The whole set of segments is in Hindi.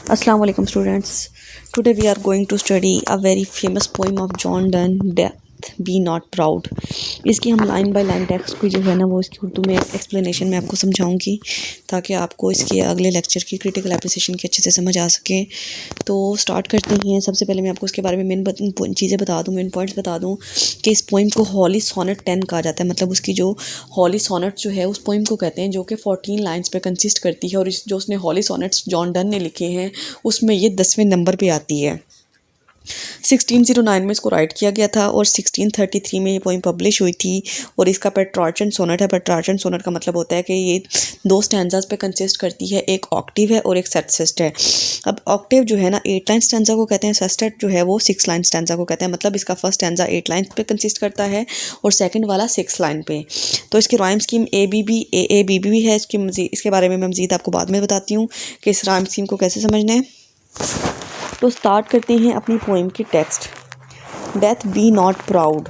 Assalamu alaikum students. Today we are going to study a very famous poem of John Donne, Death Be Not Proud. इसकी हम लाइन बाय लाइन टेक्स्ट को जो है ना वो इसकी उर्दू में एक्सप्लेनेशन में आपको समझाऊंगी ताकि आपको इसके अगले लेक्चर की क्रिटिकल एप्रिसिएशन की अच्छे से समझ आ सके। तो स्टार्ट करते हैं। सबसे पहले मैं आपको इसके बारे में मेन चीज़ें बता दूँ, मेन पॉइंट्स बता दूँ कि इस पोइम को हॉली सोनेट 10 कहा जाता है। मतलब उसकी जो हॉली सोनेट जो है उस पोइम को कहते हैं, जो कि 14 लाइन्स पे कंसिस्ट करती है। और इस जो उसने हॉली सोनेट्स जॉन डन ने लिखे हैं उसमें ये 10वें नंबर पे आती है। 1609 में इसको राइट किया गया था और 1633 में ये पोइम पब्लिश हुई थी। और इसका पेट्रार्चन सोनेट है। पेट्रार्चन सोनेट का मतलब होता है कि ये 2 स्टैंजास पे कंसिस्ट करती है, एक ऑक्टिव है और एक सेस्टेट है। अब ऑक्टिव जो है ना 8 लाइन स्टैंजा को कहते हैं, सेस्टेट जो है वो 6 लाइन स्टैंजा को कहते हैं। मतलब इसका फर्स्ट स्टैंजा 8 लाइन पे कंसिस्ट करता है और सेकंड वाला 6 लाइन पे। तो इसकी राइम स्कीम ABB है। इसके बारे में मैं मज़ीद आपको बाद में बताती हूँ कि इस राइम स्कीम को कैसे समझना है। तो स्टार्ट करते हैं अपनी पोइम की text. Death B not proud.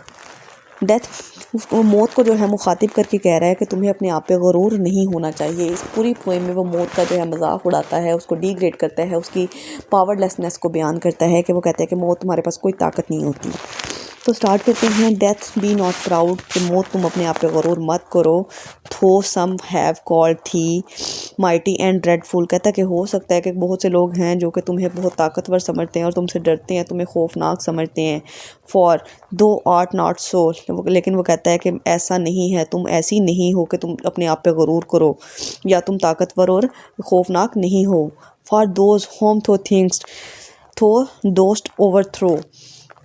Death उसको मौत को जो है मुखातिब करके कह रहा है कि तुम्हें अपने आप पे गरूर नहीं होना चाहिए। इस पूरी पोइम में वो मौत का जो है मजाक उड़ाता है, उसको डिग्रेड करता है, उसकी पावरलेसनेस को बयान करता है कि वो कहता है कि मौत तुम्हारे पास कोई ताकत नहीं होती। तो स्टार्ट करते हैं। डेथ बी नॉट प्राउड, कि मौत तुम अपने आप पे गरूर मत करो। थो सम हैव कॉल्ड थी माइटी एंड ड्रेडफुल, कहता है कि हो सकता है कि बहुत से लोग हैं जो कि तुम्हें बहुत ताकतवर समझते हैं और तुमसे डरते हैं, तुम्हें खौफनाक समझते हैं। फॉर दो आर्ट नॉट सो, लेकिन वो कहता है कि ऐसा नहीं है, तुम ऐसी नहीं हो कि तुम अपने आप पे गरूर करो या तुम ताकतवर और खौफनाक नहीं हो। For those whom thou think'st thou dost overthrow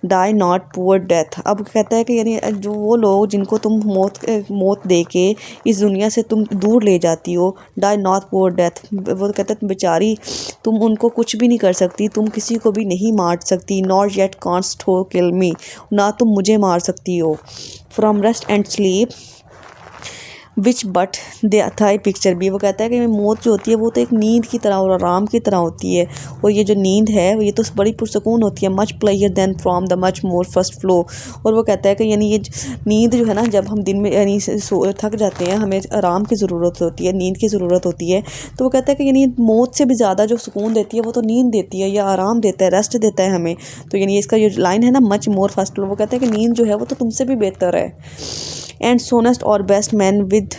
die not poor death. अब कहता है कि यानी जो वो लोग जिनको तुम मौत दे के इस दुनिया से तुम दूर ले जाती हो, डाई नॉट पुअर डेथ, वो कहता है बेचारी तुम उनको कुछ भी नहीं कर सकती, तुम किसी को भी नहीं मार सकती। नॉट येट कांस्ट हो किल मी, ना तुम मुझे मार सकती हो। From rest and sleep which but they thy picture भी, वो कहता है कि मौत जो होती है वो तो एक नींद की तरह और आराम की तरह होती है। और ये जो नींद है ये तो बड़ी पुरसकून होती है। Much player then from the much more first flow. और वो कहता है कि यानी ये नींद जो है ना, जब हम दिन में यानी थक जाते हैं, हमें आराम की ज़रूरत होती है, नींद की ज़रूरत होती है। तो वो कहता है कि यानी मौत से भी ज़्यादा जो सुकून देती है वो तो नींद देती है या आराम देता है, रेस्ट देता है हमें। तो यानी इसका जो लाइन है ना, मच मोर फर्स्ट फ्लो, वो कहता है कि नींद जो है वो तो तुमसे भी बेहतर है। एंड सोनेस्ट और बेस्ट मैन विद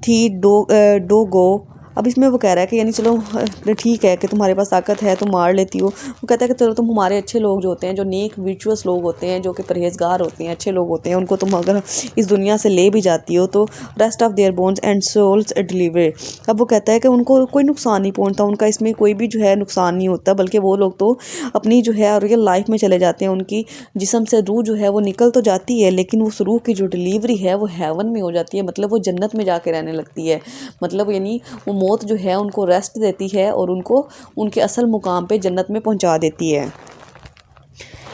थी डो गो। अब इसमें वो कह रहा है कि यानी चलो ठीक है कि तुम्हारे पास ताकत है, तुम मार लेती हो। वो कहता है कि चलो तुम हमारे अच्छे लोग जो होते हैं, जो नेक विचुअस लोग होते हैं, जो कि परहेजगार होते हैं, अच्छे लोग होते हैं, उनको तुम अगर इस दुनिया से ले भी जाती हो तो rest of their bones and souls deliver. अब वो कहता है कि उनको कोई नुकसान नहीं पहुंचता, उनका इसमें कोई भी जो है नुकसान नहीं होता, बल्कि वो लोग तो अपनी जो है रियल लाइफ में चले जाते हैं। उनकी जिस्म से रूह जो है वो निकल तो जाती है, लेकिन उस रूह की जो डिलीवरी है वो हेवन में हो जाती है। मतलब वो जन्नत में जाके रहने लगती है। मतलब यानी वो मौत जो है उनको रेस्ट देती है और उनको उनके असल मुकाम पे जन्नत में पहुंचा देती है।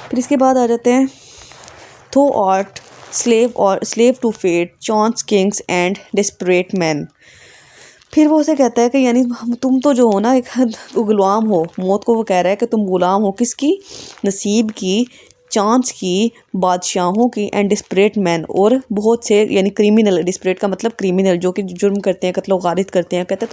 फिर इसके बाद आ जाते हैं। Thou art slave to fate chance kings and desperate men. फिर वो उसे कहता है कि यानी तुम तो जो हो ना एक गुलाम हो। मौत को वो कह रहा है कि तुम गुलाम हो किसकी? नसीब की, चांस की, बादशाहों की, एंड डिस्परेट मैन, और बहुत से यानी क्रिमिनल। डिस्परेट का मतलब क्रिमिनल, जो कि जुर्म करते हैं, कत्ल वारित करते हैं। कहते हैं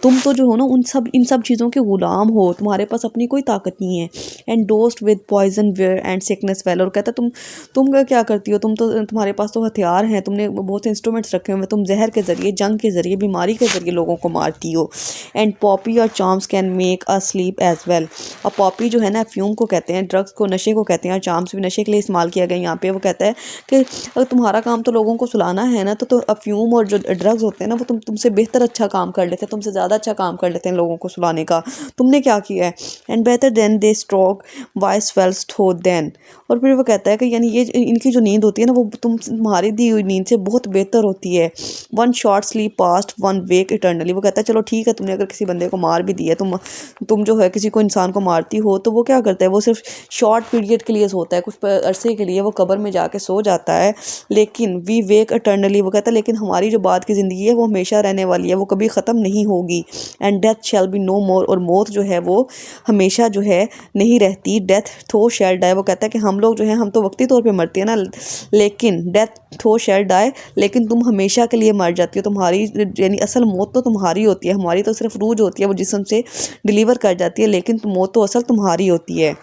तुम तो जो हो ना इन सब चीज़ों के गुलाम हो, तुम्हारे पास अपनी कोई ताकत नहीं है। And dost with poison where and sickness well, और कहता है तुम क्या करती हो, तुम्हारे पास तो हथियार हैं, तुमने बहुत से इंस्ट्रूमेंट्स रखे हुए, तुम जहर के ज़रिए, जंग के ज़रिए, बीमारी के ज़रिए लोगों को मारती हो। एंड पॉपी और charms can make a sleep as well. अब पॉपी जो है ना फ्यूम को कहते हैं, ड्रग्स को, नशे को कहते हैं, और चार्म्स भी नशे के लिए इस्तेमाल किया गया यहाँ पे। वो कहता है कि अगर तुम्हारा काम तो लोगों को सुलाना है ना, तो अफ्यूम और जो ड्रग्स होते हैं ना वो तुमसे बेहतर अच्छा काम कर लेते हैं, तुमसे ज़्यादा अच्छा काम कर लेते हैं लोगों को सुलाने का। तुमने क्या किया है? And better than they stroke vice wells though then. और फिर वो कहता है कि यानी ये इनकी जो नींद होती है ना वो तुम्हारी दी हुई नींद से बहुत बेहतर होती है। One short sleep past one wake eternally. वो कहता है चलो ठीक है, तुमने अगर किसी बंदे को मार भी दिया, तुम जो है किसी को इंसान को मारती हो, तो वो क्या करता है, वो सिर्फ शॉर्ट पीरियड के लिए सोता है, कुछ अरसे के लिए वो कब्र में जाके सो जाता है, लेकिन वी वेक इटर्नली, वो कहता है लेकिन हमारी जो बाद की ज़िंदगी है वो हमेशा रहने वाली है, वो कभी ख़त्म नहीं होगी। And death shall be no more, और मौत जो है वो हमेशा जो है नहीं रहती। डेथ थो शैल डाई, वो कहता है कि हम लोग जो हैं हम तो वक्ती तौर पे मरते हैं ना, लेकिन डेथ थो शैल डाई, लेकिन तुम हमेशा के लिए मर जाती हो। तुम्हारी यानी असल मौत तो तुम्हारी होती है, हमारी तो सिर्फ रूज होती है, वो जिस्म से डिलीवर कर जाती है, लेकिन मौत तो असल तुम्हारी होती है।